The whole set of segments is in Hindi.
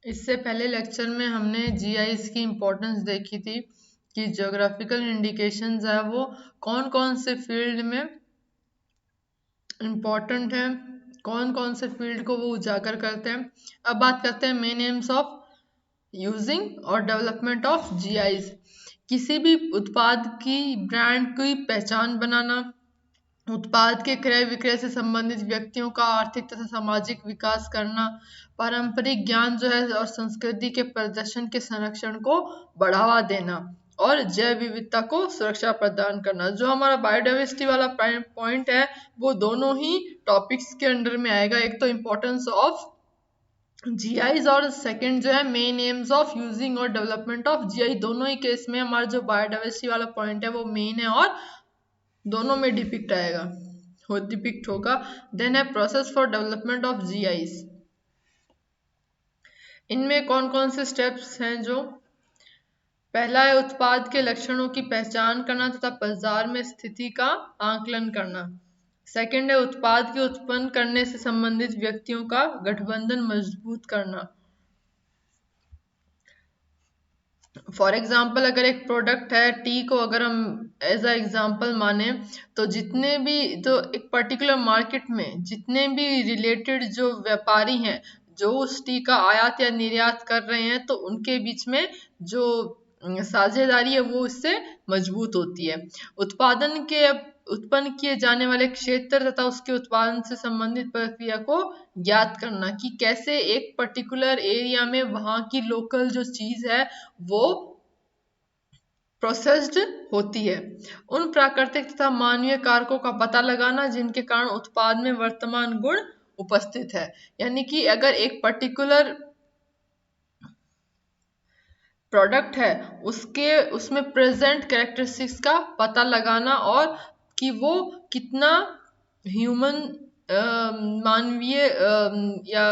इससे पहले लेक्चर में हमने जीआईएस की इम्पोर्टेंस देखी थी कि ज्योग्राफिकल इंडिकेशंस है वो कौन कौन से फील्ड में इम्पोर्टेंट है, कौन कौन से फील्ड को वो उजागर करते हैं। अब बात करते हैं मेन एम्स ऑफ यूजिंग और डेवलपमेंट ऑफ जीआईएस। किसी भी उत्पाद की ब्रांड की पहचान बनाना, उत्पाद के क्रय विक्रय से संबंधित व्यक्तियों का आर्थिक तथा सामाजिक विकास करना, पारंपरिक ज्ञान जो है और संस्कृति के प्रदर्शन के संरक्षण को बढ़ावा देना और जैव विविधता को सुरक्षा प्रदान करना। जो हमारा बायोडाइवर्सिटी वाला पॉइंट है वो दोनों ही टॉपिक्स के अंडर में आएगा। एक तो इम्पोर्टेंस ऑफ जीआईज और सेकंड जो है मेन एम्स ऑफ यूजिंग और डेवलपमेंट ऑफ जीआई। दोनों ही केस में हमारा जो बायोडाइवर्सिटी वाला पॉइंट है वो मेन है और दोनों में डिपिक्ट आएगा, डिपिक्ट होगा। देन है प्रोसेस फॉर डेवलपमेंट ऑफ जीआईज। इनमें कौन कौन से स्टेप्स हैं? जो पहला है उत्पाद के लक्षणों की पहचान करना तथा बाजार में स्थिति का आकलन करना। सेकंड है उत्पाद के उत्पन्न करने से संबंधित व्यक्तियों का गठबंधन मजबूत करना। फॉर एग्जाम्पल अगर एक प्रोडक्ट है टी को अगर हम एज अ एग्जाम्पल माने तो जितने भी जो एक पर्टिकुलर मार्केट में जितने भी रिलेटेड जो व्यापारी हैं जो उस टी का आयात या निर्यात कर रहे हैं तो उनके बीच में जो साझेदारी है वो इससे मजबूत होती है। उत्पादन के उत्पन्न किए जाने वाले क्षेत्र तथा उसके उत्पादन से संबंधित प्रक्रिया को ज्ञात करना कि कैसे एक पर्टिकुलर एरिया में वहाँ की लोकल जो चीज है वो प्रोसेस्ड होती है। उन प्राकृतिक तथा मानवीय कारकों का पता लगाना जिनके कारण उत्पाद में वर्तमान गुण उपस्थित है। यानी कि अगर एक पर्टिकुलर प्रोडक्ट है उसमें प्रेजेंट कैरेक्टरिस्टिक्स का पता लगाना और कि वो कितना ह्यूमन मानवीय या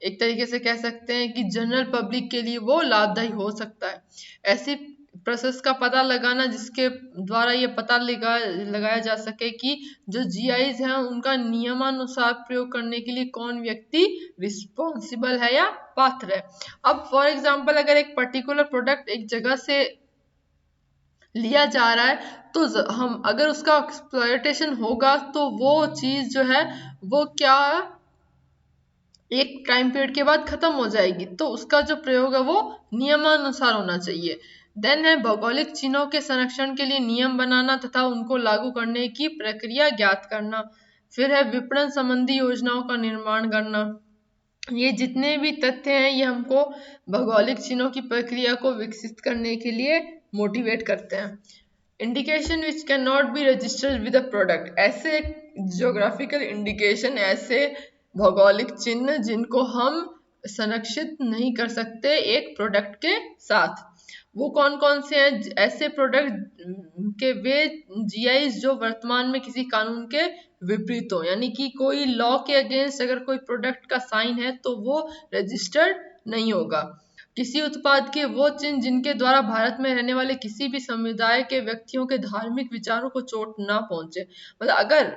एक तरीके से कह सकते हैं कि जनरल पब्लिक के लिए वो लाभदायी हो सकता है। ऐसी प्रोसेस का पता लगाना जिसके द्वारा ये पता लगाया जा सके कि जो जीआईज हैं उनका नियमानुसार प्रयोग करने के लिए कौन व्यक्ति रिस्पॉन्सिबल है या पात्र है। अब फॉर एग्जाम्पल अगर एक पर्टिकुलर प्रोडक्ट एक जगह से लिया जा रहा है तो हम अगर उसका एक्सप्लॉयटेशन होगा तो वो चीज जो है वो क्या एक टाइम पीरियड के बाद खत्म हो जाएगी। तो उसका जो प्रयोग है वो नियमानुसार होना चाहिए। देन है भौगोलिक चिन्हों के संरक्षण के लिए नियम बनाना तथा उनको लागू करने की प्रक्रिया ज्ञात करना। फिर है विपणन संबंधी योजनाओं का निर्माण करना। ये जितने भी तथ्य हैं ये हमको भौगोलिक चिन्हों की प्रक्रिया को विकसित करने के लिए मोटिवेट करते हैं। Indication which can not be registered with a product. ऐसे ज्योग्राफिकल इंडिकेशन, ऐसे भौगोलिक चिन्ह जिनको हम संरक्षित नहीं कर सकते एक प्रोडक्ट के साथ, वो कौन कौन से हैं? ऐसे प्रोडक्ट के वे जीआईज जो वर्तमान में किसी कानून के विपरीत हो, यानी कि कोई लॉ के अगेंस्ट अगर कोई प्रोडक्ट का साइन है तो वो रजिस्टर्ड नहीं होगा। किसी उत्पाद के वो चिन्ह जिनके द्वारा भारत में रहने वाले किसी भी समुदाय के व्यक्तियों के धार्मिक विचारों को चोट ना पहुंचे। मतलब अगर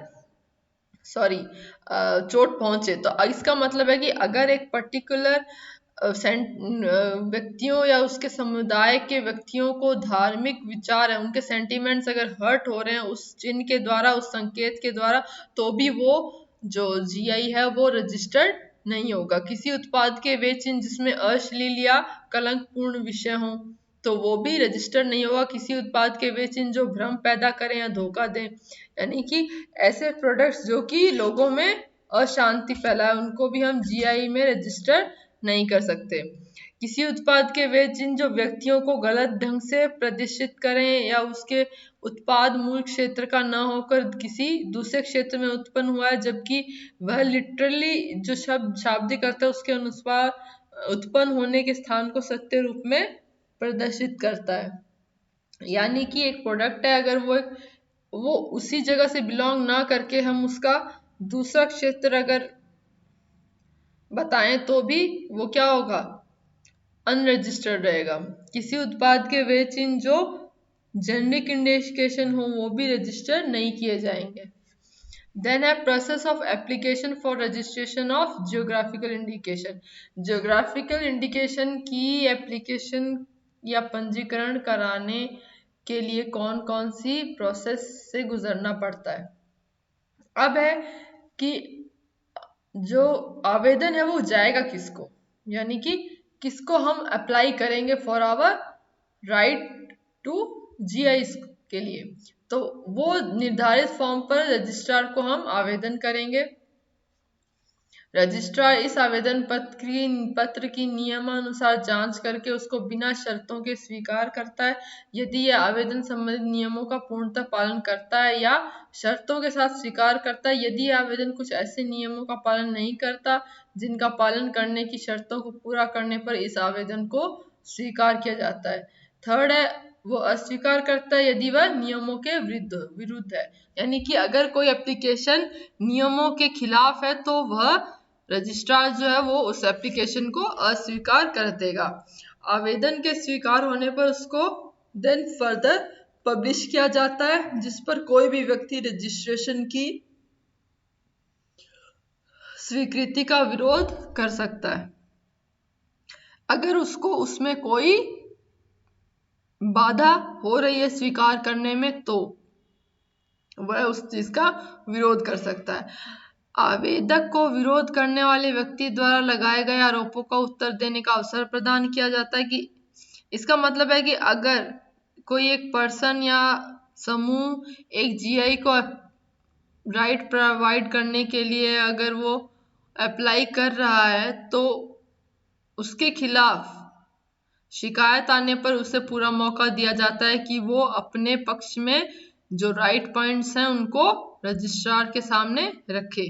चोट पहुंचे तो इसका मतलब है कि अगर एक पर्टिकुलर व्यक्तियों या उसके समुदाय के व्यक्तियों को धार्मिक विचार है, उनके सेंटिमेंट्स अगर हर्ट हो रहे हैं उस चिन्ह के द्वारा, उस संकेत के द्वारा, तो भी वो जो जीआई है वो रजिस्टर्ड नहीं होगा। किसी उत्पाद के वे चिन्ह जिसमें अश्लील या कलंकपूर्ण विषय हो तो वो भी रजिस्टर्ड नहीं होगा। किसी उत्पाद के वे चिन्ह जो भ्रम पैदा करें या धोखा दें, यानी कि ऐसे प्रोडक्ट्स जो कि लोगों में अशांति फैलाए उनको भी हम जीआई में रजिस्टर नहीं कर सकते। किसी उत्पाद के वे चिन्ह जो व्यक्तियों को गलत ढंग से प्रदर्शित करें या उसके उत्पाद मूल क्षेत्र का न होकर किसी दूसरे क्षेत्र में उत्पन्न हुआ है जबकि वह लिटरली जो शब्द शाब्दिक अर्थ है उसके अनुसार उत्पन्न होने के स्थान को सत्य रूप में प्रदर्शित करता है। यानी कि एक प्रोडक्ट है अगर वो उसी जगह से बिलोंग ना करके हम उसका दूसरा क्षेत्र अगर बताएं तो भी वो क्या होगा, अनरजिस्टर्ड रहेगा। किसी उत्पाद के वे चिन्ह जो जेनेरिक इंडिकेशन हो वो भी रजिस्टर नहीं किए जाएंगे। Then है process of application for registration of geographical indication. Geographical indication की application या पंजीकरण कराने के लिए कौन कौन सी प्रोसेस से गुजरना पड़ता है। अब है कि जो आवेदन है वो जाएगा किसको, यानी कि किसको हम अप्लाई करेंगे for our right to GI के लिए। तो वो निर्धारित फॉर्म पर रजिस्ट्रार को हम आवेदन करेंगे। रजिस्ट्रार इस आवेदन पत्र की नियमानुसार जांच करके उसको बिना शर्तों के स्वीकार करता है। यदि यह आवेदन संबंधित नियमों का पूर्णतः पालन करता है या शर्तों के साथ स्वीकार करता है। यदि यह आवेदन कुछ ऐसे नियमों का पालन नहीं करता जिनका पालन करने की शर्तों को पूरा करने पर इस आवेदन को स्वीकार किया जाता है। थर्ड है, वो अस्वीकार करता है यदि वह नियमों के विरुद्ध है, यानी कि अगर कोई एप्लीकेशन नियमों के खिलाफ है तो वह रजिस्ट्रार जो है वो उस एप्लीकेशन को अस्वीकार कर देगा। आवेदन के स्वीकार होने पर उसको देन फर्दर पब्लिश किया जाता है, जिस पर कोई भी व्यक्ति रजिस्ट्रेशन की स्वीकृति का विरोध कर सकता है। अगर उसको उसमें कोई बाधा हो रही है स्वीकार करने में तो वह उस चीज का विरोध कर सकता है। आवेदक को विरोध करने वाले व्यक्ति द्वारा लगाए गए आरोपों का उत्तर देने का अवसर प्रदान किया जाता है। कि इसका मतलब है कि अगर कोई एक पर्सन या समूह एक जीआई को राइट प्रोवाइड करने के लिए अगर वो अप्लाई कर रहा है तो उसके खिलाफ शिकायत आने पर उसे पूरा मौका दिया जाता है कि वो अपने पक्ष में जो राइट पॉइंट्स हैं उनको रजिस्ट्रार के सामने रखे।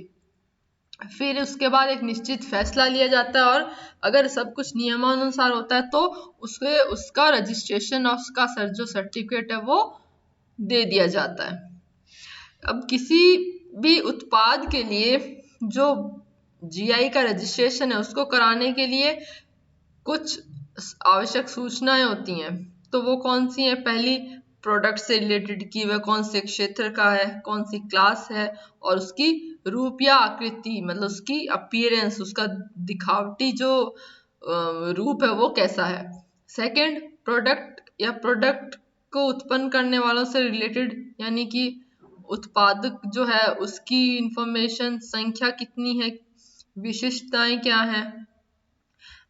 फिर उसके बाद एक निश्चित फैसला लिया जाता है और अगर सब कुछ नियमानुसार होता है तो उसके उसका रजिस्ट्रेशन और उसका जो सर्टिफिकेट है वो दे दिया जाता है। अब किसी भी उत्पाद के लिए जो जीआई का रजिस्ट्रेशन है उसको कराने के लिए कुछ आवश्यक सूचनाएं होती हैं, तो वो कौन सी हैं। पहली, प्रोडक्ट से रिलेटेड कि वह कौन से क्षेत्र का है, कौन सी क्लास है और उसकी रूप या आकृति, मतलब उसकी अपीयरेंस, उसका दिखावटी जो रूप है वो कैसा है। सेकंड, प्रोडक्ट या प्रोडक्ट को उत्पन्न करने वालों से रिलेटेड, यानी कि उत्पादक जो है उसकी इंफॉर्मेशन, संख्या कितनी है, विशिष्टताएं क्या हैं।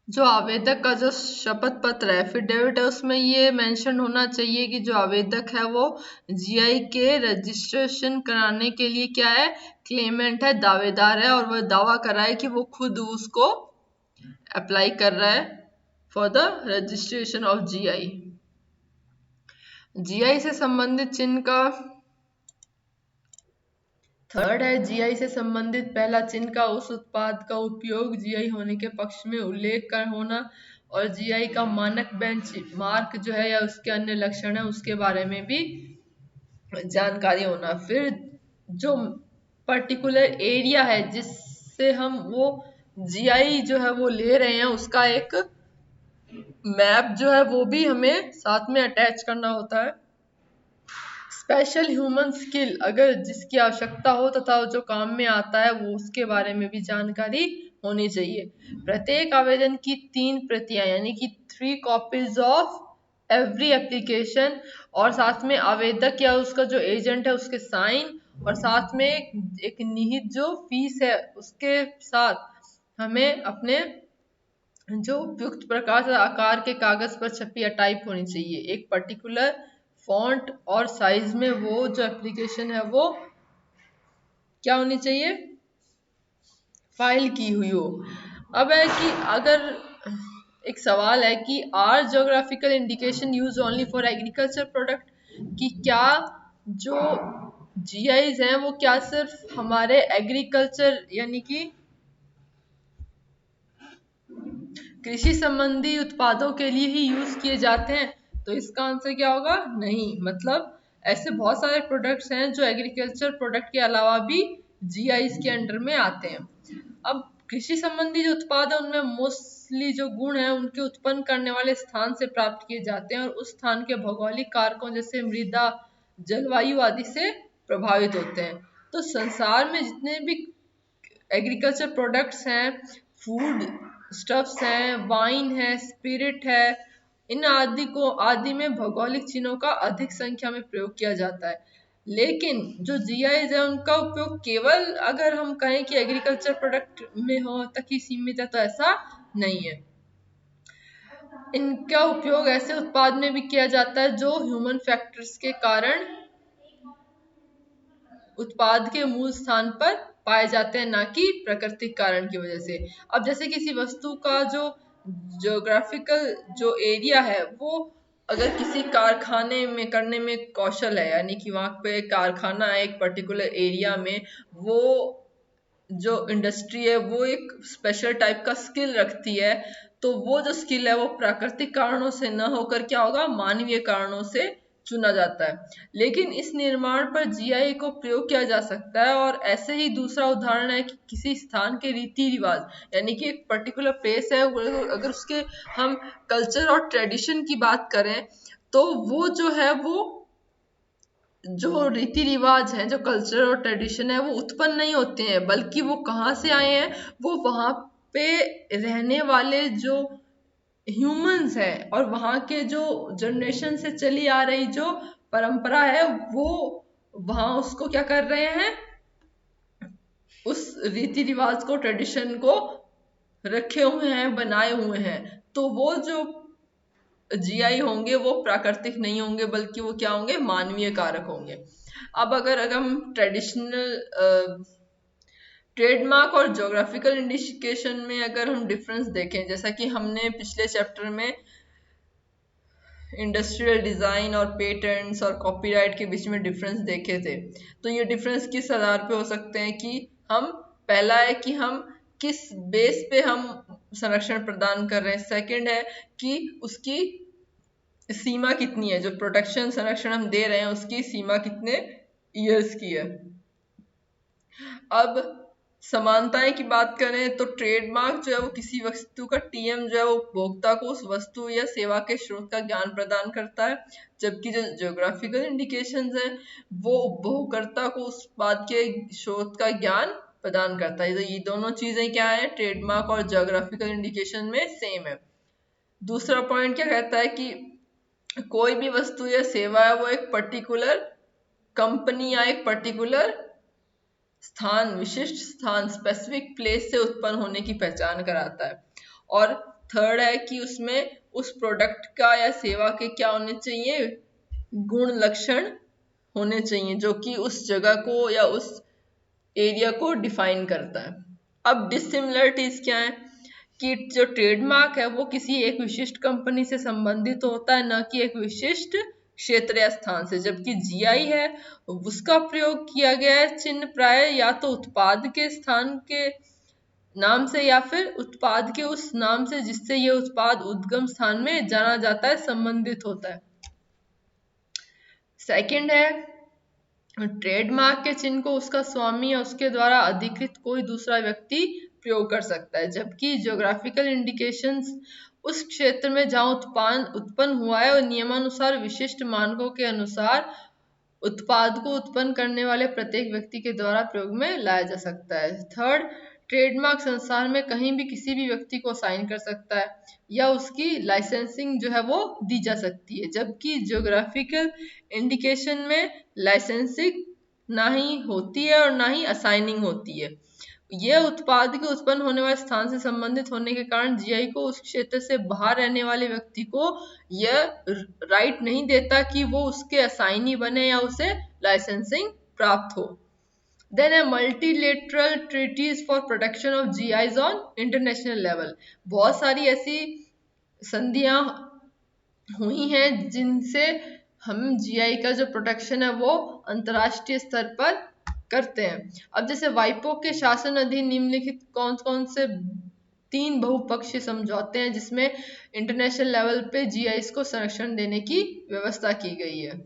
जो आवेदक का जो शपथ पत्र है, एफिडेविट है, उसमें ये मेंशन होना चाहिए कि जो आवेदक है वो जीआई के रजिस्ट्रेशन कराने के लिए क्या है, क्लेमेंट है, दावेदार है, और वह दावा कर रहा है कि वो खुद उसको अप्लाई कर रहा है for the registration of GI. GI से संबंधित चिन्ह का थर्ड है, जीआई से संबंधित पहला चिन्ह का उस उत्पाद का उपयोग जीआई होने के पक्ष में उल्लेख कर होना और जीआई का मानक बेंच मार्क जो है या उसके अन्य लक्षण है उसके बारे में भी जानकारी होना। फिर जो पर्टिकुलर एरिया है जिससे हम वो जीआई जो है वो ले रहे हैं उसका एक मैप जो है वो भी हमें साथ में अटैच करना होता है। स्पेशल ह्यूमन स्किल, अगर जिसकी आवश्यकता हो तथा जो काम में आता है वो उसके बारे में भी जानकारी होनी चाहिए। प्रत्येक आवेदन की 3 प्रतियां यानी कि 3 कॉपीज ऑफ एवरी एप्लीकेशन, और साथ में आवेदक या उसका जो एजेंट है उसके साइन, और साथ में एक निहित जो फीस है उसके साथ हमें अपने जो उपयुक्त प्रकार आकार के कागज पर छपी या टाइप होनी चाहिए। एक पर्टिकुलर फॉन्ट और साइज में वो जो एप्लीकेशन है वो क्या होनी चाहिए, फाइल की हुई हो। अब है कि अगर एक सवाल है कि are geographical indication use only for agriculture product, कि क्या जो जीआईज हैं वो क्या सिर्फ हमारे एग्रीकल्चर यानी कि कृषि संबंधी उत्पादों के लिए ही यूज किए जाते हैं। तो इसका आंसर क्या होगा, नहीं। मतलब ऐसे बहुत सारे प्रोडक्ट्स हैं जो एग्रीकल्चर प्रोडक्ट के अलावा भी जीआई के अंडर में आते हैं। अब कृषि संबंधी जो उत्पाद है उनमें मोस्टली जो गुण है उनके उत्पन्न करने वाले स्थान से प्राप्त किए जाते हैं और उस स्थान के भौगोलिक कारकों जैसे मृदा, जलवायु आदि से प्रभावित होते हैं। तो संसार में जितने भी एग्रीकल्चर प्रोडक्ट्स हैं, फूड स्टफ्स हैं, वाइन है, स्पिरिट है, इन आदि में भौगोलिक चिन्हों का अधिक संख्या में प्रयोग किया जाता है। लेकिन जो जीआई है उनका उपयोग केवल अगर हम कहें कि एग्रीकल्चर प्रोडक्ट में हो तक ही सीमित है, तो ऐसा नहीं है। इनका उपयोग ऐसे उत्पाद में भी किया जाता है जो ह्यूमन फैक्टर्स के कारण उत्पाद के मूल स्थान पर पाए जाते हैं, ना कि प्राकृतिक कारण की वजह से। अब जैसे किसी वस्तु का जो ज्योग्राफिकल जो एरिया है, वो अगर किसी कारखाने में करने में कौशल है, यानी कि वहां पे कारखाना है एक पर्टिकुलर एरिया में, वो जो इंडस्ट्री है वो एक स्पेशल टाइप का स्किल रखती है, तो वो जो स्किल है वो प्राकृतिक कारणों से न होकर क्या होगा, मानवीय कारणों से चुना जाता है। लेकिन इस निर्माण पर जीआई को प्रयोग किया जा सकता है। और ऐसे ही दूसरा उदाहरण है कि किसी स्थान के रीति रिवाज, यानी कि एक पर्टिकुलर प्लेस है, अगर उसके हम कल्चर और ट्रेडिशन की बात करें, तो वो जो है वो जो रीति रिवाज हैं, जो कल्चर और ट्रेडिशन है, वो उत्पन्न नहीं होते हैं, बल्कि वो कहाँ से आए हैं, वो वहां पे रहने वाले जो ह्यूमंस हैं और वहां के जो जनरेशन से चली आ रही जो परंपरा है, वो वहां उसको क्या कर रहे हैं, उस रीति रिवाज को, ट्रेडिशन को रखे हुए हैं, बनाए हुए हैं। तो वो जो जीआई होंगे वो प्राकृतिक नहीं होंगे, बल्कि वो क्या होंगे, मानवीय कारक होंगे। अब अगर हम ट्रेडिशनल ट्रेडमार्क और ज्योग्राफिकल इंडिकेशन में अगर हम डिफरेंस देखें, जैसा कि हमने पिछले चैप्टर में इंडस्ट्रियल डिजाइन और पेटेंट्स और कॉपीराइट के बीच में डिफरेंस देखे थे, तो ये डिफरेंस किस आधार पे हो सकते हैं कि हम, पहला है कि हम किस बेस पे हम संरक्षण प्रदान कर रहे हैं, सेकंड है कि उसकी सीमा कितनी है, जो प्रोटेक्शन संरक्षण हम दे रहे हैं उसकी सीमा कितने ईयर्स की है। अब समानताएं की बात करें तो ट्रेडमार्क जो है वो किसी वस्तु का टीएम जो है वो उपभोक्ता को उस वस्तु या सेवा के स्रोत का ज्ञान प्रदान करता है, जबकि जो ज्योग्राफिकल इंडिकेशंस है वो उपभोक्ता को उस बात के स्रोत का ज्ञान प्रदान करता है। तो ये दोनों चीजें क्या है, ट्रेडमार्क और ज्योग्राफिकल इंडिकेशन में सेम है। दूसरा पॉइंट क्या कहता है कि कोई भी वस्तु या सेवा है वो एक पर्टिकुलर कंपनी या एक पर्टिकुलर स्थान, विशिष्ट स्थान, स्पेसिफिक प्लेस से उत्पन्न होने की पहचान कराता है। और थर्ड है कि उसमें उस प्रोडक्ट का या सेवा के क्या होने चाहिए, गुण लक्षण होने चाहिए, जो कि उस जगह को या उस एरिया को डिफाइन करता है। अब डिसिमिलरिटीज क्या है कि जो ट्रेडमार्क है वो किसी एक विशिष्ट कंपनी से संबंधित होता है, न कि एक विशिष्ट क्षेत्र या स्थान से, जबकि जीआई है उसका प्रयोग किया गया है चिन्ह प्राय या तो उत्पाद के स्थान के नाम से या फिर उत्पाद के उस नाम से जिससे यह उत्पाद उद्गम स्थान में जाना जाता है संबंधित होता है। सेकंड है, ट्रेडमार्क के चिन्ह को उसका स्वामी या उसके द्वारा अधिकृत कोई दूसरा व्यक्ति प्रयोग कर सकता है, जबकि ज्योग्राफिकल इंडिकेशंस उस क्षेत्र में जहां उत्पन्न हुआ है और नियमानुसार विशिष्ट मानकों के अनुसार उत्पाद को उत्पन्न करने वाले प्रत्येक व्यक्ति के द्वारा प्रयोग में लाया जा सकता है। थर्ड, ट्रेडमार्क संसार में कहीं भी किसी भी व्यक्ति को साइन कर सकता है या उसकी लाइसेंसिंग जो है वो दी जा सकती है, जबकि ज्योग्राफिकल इंडिकेशन में लाइसेंसिंग ना ही होती है और ना ही असाइनिंग होती है। यह उत्पाद के उत्पन्न होने वाले स्थान से संबंधित होने के कारण जीआई को उस क्षेत्र से बाहर रहने वाले व्यक्ति को यह राइट नहीं देता कि वो उसके असाइनी बने या उसे लाइसेंसिंग प्राप्त हो। Then a multilateral treaties for protection of GIs on international level. बहुत सारी ऐसी संधियां हुई हैं जिनसे हम जीआई का जो प्रोटेक्शन है वो अंतर्राष्ट्रीय स्तर पर करते हैं। अब जैसे वाइपो के शासन अधीन निम्नलिखित कौन कौन से 3 बहुपक्षीय समझौते हैं जिसमें इंटरनेशनल लेवल पे जीआईस को संरक्षण देने की व्यवस्था की गई है।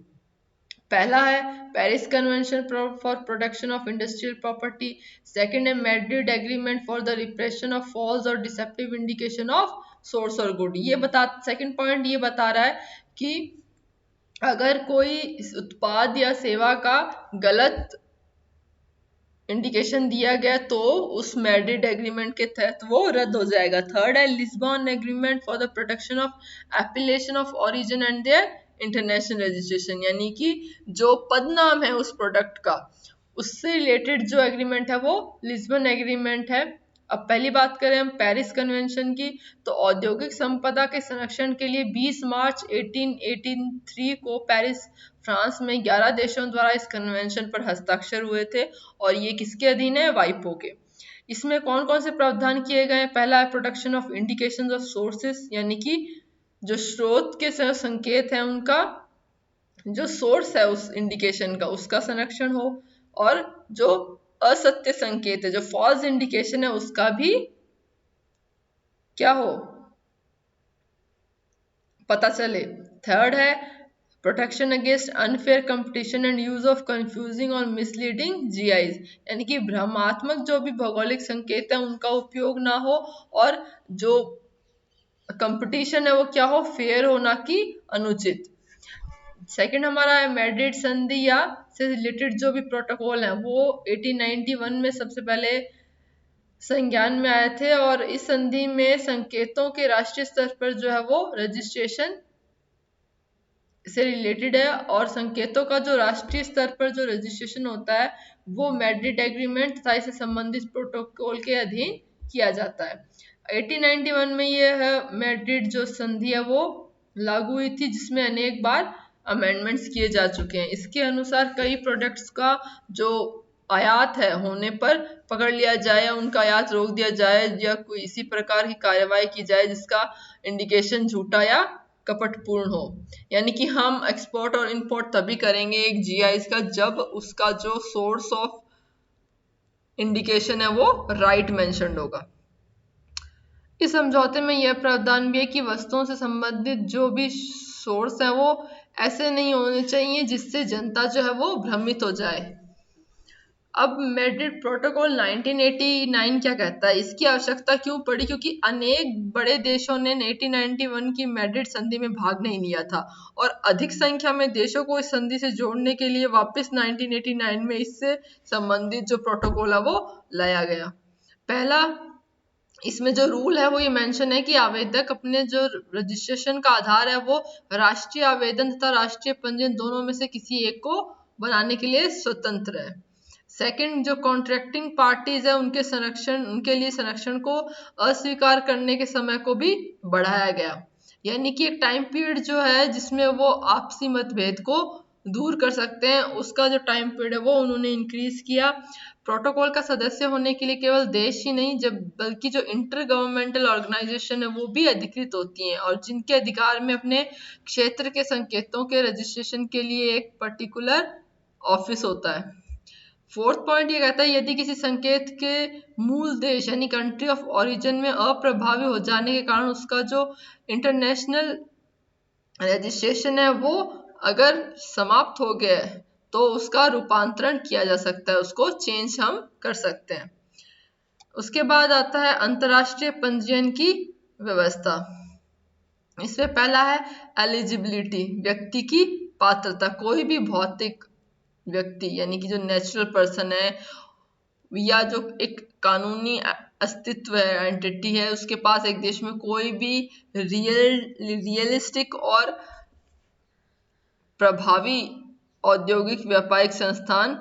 पहला है Paris convention for protection of industrial property. Second है Madrid agreement for the repression of false or deceptive indication of source or good. Second point ये बता रहा है कि अगर कोई उत्पाद या सेवा का गलत इंडिकेशन दिया गया तो उस मैड्रिड एग्रीमेंट के तहत वो रद्द हो जाएगा। थर्ड है Lisbon agreement for the protection of application of origin and their international registration, यानी कि जो पदनाम है उस प्रोडक्ट का, उससे रिलेटेड जो एग्रीमेंट है वो लिस्बन एग्रीमेंट है। अब पहली बात करें हम पेरिस कन्वेंशन की, तो औद्योगिक संपदा के संरक्षण के लिए 20 मार्च 1883 को पेरिस फ्रांस में 11 देशों द्वारा इस कन्वेंशन पर हस्ताक्षर हुए थे, और ये किसके अधीन है? वाइपो के। इसमें कौन कौन से प्रावधान किए गए हैं? पहला है protection of indication of sources, यानी कि जो स्रोत के संकेत हैं उनका, जो सोर्स है उस इंडिकेशन का उसका संरक्षण हो, और जो असत्य संकेत है, जो फॉल्स इंडिकेशन है, उसका भी क्या हो? पता चले। थर्ड है protection against unfair competition and use of confusing और मिसलीडिंग जीआईज, यानी कि भ्रमात्मक जो भी भौगोलिक संकेत है उनका उपयोग ना हो, और जो कंपटीशन है वो क्या हो? फेयर हो, ना कि अनुचित। सेकंड हमारा है मैड्रिड संधि या से रिलेटेड जो भी प्रोटोकॉल है वो 1891 में सबसे पहले संज्ञान में आए थे, और इस संधि में संकेतों के राष्ट्रीय स्तर पर जो है वो रजिस्ट्रेशन से रिलेटेड है, और संकेतों का जो राष्ट्रीय स्तर पर जो रजिस्ट्रेशन होता है वो मैड्रिड एग्रीमेंट तथा इससे संबंधित प्रोटोकॉल के अधीन किया जाता है। 1891 में ये है मैड्रिड जो संधि है वो लागू हुई थी, जिसमें अनेक बार अमेंडमेंट्स किए जा चुके हैं। इसके अनुसार कई प्रोडक्ट्स का जो आयात है होने पर पकड़ लिया जाए या उनका आयात रोक दिया जाए, या कोई इसी प्रकार की कार्यवाही की जाए जिसका इंडिकेशन झूठा या कपटपूर्ण हो। यानी कि हम एक्सपोर्ट और इंपोर्ट तभी करेंगे एक जीआईएस का जब उसका जो सोर्स ऑफ इंडिकेशन है वो राइट मेंशन्ड होगा। इस समझौते में यह प्रावधान भी है कि वस्तुओं से संबंधित जो भी सोर्स है वो ऐसे नहीं होने चाहिए जिससे जनता जो है वो भ्रमित हो जाए। अब मैड्रिड प्रोटोकॉल 1989 क्या कहता है? इसकी आवश्यकता क्यों पड़ी? क्योंकि अनेक बड़े देशों ने 1891 की मैड्रिड संधि में भाग नहीं लिया था, और अधिक संख्या में देशों को इस संधि से जोड़ने के लिए वापस 1989 में इससे संबंधित जो प्रोटोकॉल है वो लाया गया। पहला इसमें जो रूल है वो ये मेंशन है कि आवेदक अपने जो रजिस्ट्रेशन का आधार है वो राष्ट्रीय आवेदन तथा राष्ट्रीय पंजीयन दोनों में से किसी एक को बनाने के लिए स्वतंत्र है। सेकंड, जो कॉन्ट्रैक्टिंग पार्टीज है उनके लिए संरक्षण को अस्वीकार करने के समय को भी बढ़ाया गया, यानी कि एक टाइम पीरियड जो है जिसमें वो आपसी मतभेद को दूर कर सकते हैं, उसका जो टाइम पीरियड है वो उन्होंने इंक्रीज किया। प्रोटोकॉल का सदस्य होने के लिए केवल देश ही नहीं बल्कि जो इंटर गवर्नमेंटल ऑर्गेनाइजेशन है वो भी अधिकृत होती हैं, और जिनके अधिकार में अपने क्षेत्र के संकेतों के रजिस्ट्रेशन के लिए एक पर्टिकुलर ऑफिस होता है। फोर्थ पॉइंट ये कहता है यदि किसी संकेत के मूल देश यानी कंट्री ऑफ ओरिजिन में अप्रभावी हो जाने के कारण उसका जो इंटरनेशनल रजिस्ट्रेशन है वो अगर समाप्त हो गया है तो उसका रूपांतरण किया जा सकता है, उसको चेंज हम कर सकते हैं। उसके बाद आता है अंतरराष्ट्रीय पंजीयन की व्यवस्था। इसमें पहला है एलिजिबिलिटी, व्यक्ति की पात्रता। कोई भी भौतिक व्यक्ति यानी कि जो नेचुरल पर्सन है या जो एक कानूनी अस्तित्व है, एंटिटी है, उसके पास एक देश में कोई भी रियलिस्टिक और प्रभावी औद्योगिक व्यापारिक संस्थान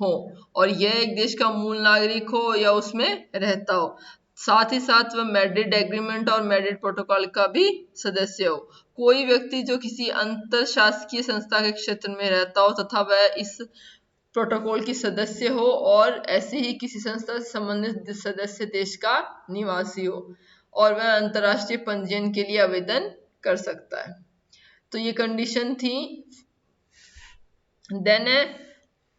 हो, और यह एक देश का मूल नागरिक हो या उसमें रहता हो। साथ ही साथ वह मैड्रिड एग्रीमेंट और मैड्रिड प्रोटोकॉल का भी सदस्य हो। कोई व्यक्ति जो किसी अंतर शासकीय संस्था के क्षेत्र में रहता हो तथा वह इस प्रोटोकॉल की सदस्य हो और ऐसे ही किसी संस्था से संबंधित सदस्य देश का निवासी हो, और वह अंतर्राष्ट्रीय पंजीयन के लिए आवेदन कर सकता है। तो ये कंडीशन थी। देन है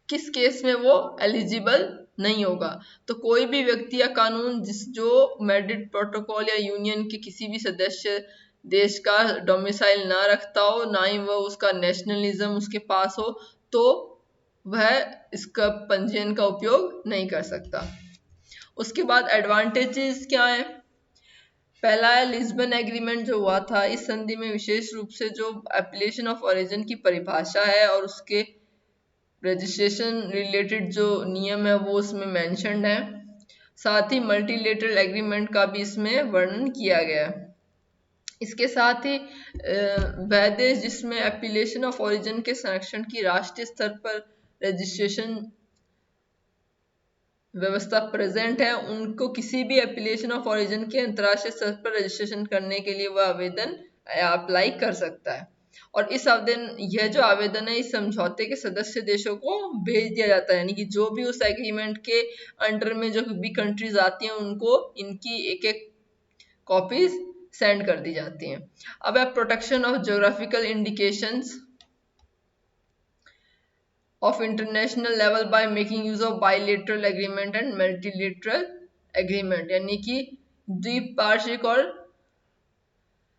किस केस में वो एलिजिबल नहीं होगा? तो कोई भी व्यक्ति या कानून जो मैड्रिड प्रोटोकॉल या यूनियन के किसी भी सदस्य देश का डोमिसाइल ना रखता हो, ना ही वह उसका नेशनलिज्म उसके पास हो, तो वह इसका पंजीयन का उपयोग नहीं कर सकता। उसके बाद एडवांटेजेस क्या है? पहला है लिस्बन एग्रीमेंट जो हुआ था, इस संधि में विशेष रूप से जो एप्लीकेशन ऑफ ओरिजिन की परिभाषा है और उसके रजिस्ट्रेशन रिलेटेड जो नियम है वो उसमें मेंशन्ड है। साथ ही मल्टीलेटरल एग्रीमेंट का भी इसमें वर्णन किया गया है। इसके साथ ही वह देश जिसमें एप्लीकेशन ऑफ ओरिजिन के संरक्षण की राष्ट्रीय स्तर पर रजिस्ट्रेशन व्यवस्था प्रेजेंट है, उनको किसी भी एप्लीकेशन ऑफ ओरिजिन के अंतर्राष्ट्रीय स्तर पर रजिस्ट्रेशन करने के लिए वह आवेदन अप्लाई कर सकता है। और इस आवेदन यह जो आवेदन है इस समझौते के सदस्य देशों को भेज दिया जाता है, यानी कि जो भी उस एग्रीमेंट के अंडर में जो भी कंट्रीज आती हैं उनको इनकी एक एक कॉपीज सेंड कर दी जाती हैं। अब है protection of geographical indications of international level by making use of bilateral agreement and multilateral agreement, यानी कि द्विपार्श्विक और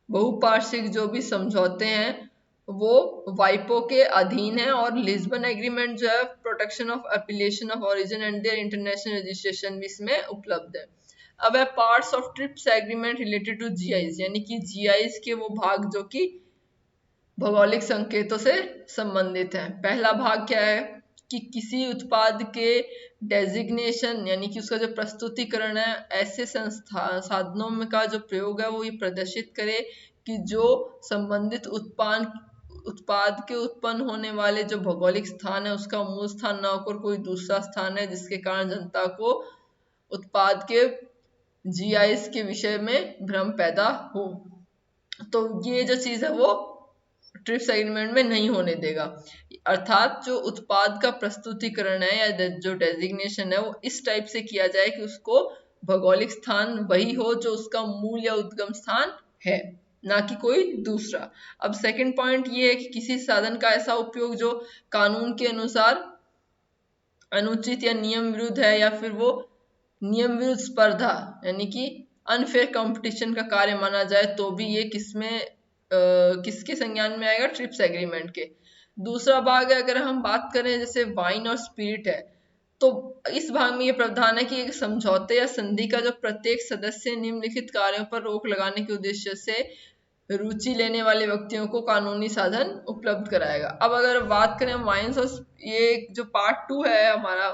बहुपार्श्विक जो भी समझौते हैं वो वाइपो के अधीन है, और लिस्बन एग्रीमेंट जो है protection of application of origin and their international registration भी इसमें उपलब्ध है। अब है parts of TRIPS agreement related to GIs, यानी कि जीआईज के वो भाग जो कि भौगोलिक संकेतों से संबंधित है। पहला भाग क्या है कि किसी उत्पाद के डेजिग्नेशन यानी कि उसका जो प्रस्तुतिकरण है ऐसे साधनों में का जो प्रयोग है वो ये प्रदर्शित करे कि जो संबंधित उत्पाद के उत्पन्न होने वाले जो भौगोलिक स्थान है उसका मूल स्थान ना होकर कोई दूसरा स्थान है, जिसके कारण जनता को उत्पाद के जीआईएस के विषय में भ्रम पैदा हो। तो ये जो चीज है वो ट्रिप्स एग्रीमेंट में नहीं होने देगा। अर्थात जो उत्पाद का प्रस्तुतिकरण है या जो डेजिग्नेशन है वो इस टाइप से किया जाए कि उसको भौगोलिक स्थान वही हो जो उसका मूल या उद्गम स्थान है, ना कि कोई दूसरा। अब सेकंड पॉइंट ये है कि किसी साधन का ऐसा उपयोग जो कानून के अनुसार अनुचित या नियम विरुद्ध है, या फिर वो नियम विरुद्ध स्पर्धा यानी कि अनफेयर कंपटीशन का कार्य माना जाए, तो भी ये किसके संज्ञान में आएगा? ट्रिप्स एग्रीमेंट के। दूसरा भाग है, अगर हम बात करें जैसे वाइन और स्पिरिट है, तो इस भाग में ये प्रावधान है कि एक समझौते या संधि का जो प्रत्येक सदस्य निम्नलिखित कार्यों पर रोक लगाने के उद्देश्य से रुचि लेने वाले व्यक्तियों को कानूनी साधन उपलब्ध कराएगा। अब अगर बात करें वाइन्स और ये जो पार्ट 2 है हमारा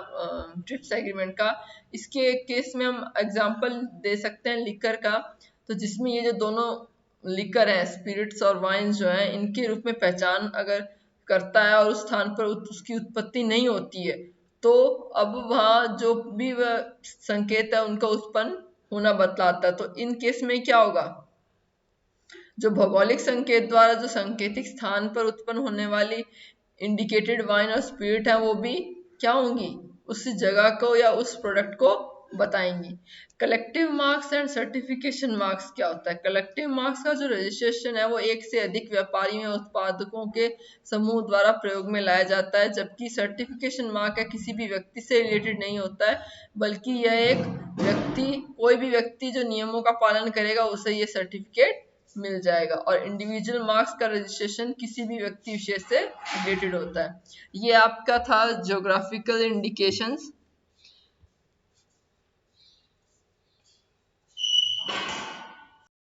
ट्रिप्स एग्रीमेंट का, इसके केस में हम एग्जांपल दे सकते हैं लिकर का, तो जिसमें ये जो दोनों लिकर है स्पिरिट्स और वाइन्स जो है इनके रूप में पहचान अगर करता है और उस स्थान पर उसकी उत्पत्ति नहीं होती है, तो अब वहाँ जो भी वह संकेत है उनका उत्पन्न होना बतलाता है। तो इन केस में क्या होगा? जो भौगोलिक संकेत द्वारा जो सांकेतिक स्थान पर उत्पन्न होने वाली इंडिकेटेड वाइन और स्पिरिट है वो भी क्या होंगी? उस जगह को या उस प्रोडक्ट को बताएंगी। Collective marks and certification marks क्या होता है? कलेक्टिव मार्क्स का जो रजिस्ट्रेशन है वो एक से अधिक व्यापारियों या उत्पादकों के समूह द्वारा प्रयोग में लाया जाता है, जबकि सर्टिफिकेशन मार्क है किसी भी व्यक्ति से रिलेटेड नहीं होता है, बल्कि यह एक कोई भी व्यक्ति जो नियमों का पालन करेगा उसे ये सर्टिफिकेट मिल जाएगा। और इंडिविजुअल मार्क्स का रजिस्ट्रेशन किसी भी व्यक्ति विशेष से रिलेटेड होता है। ये आपका था ज्योग्राफिकल इंडिकेशंस।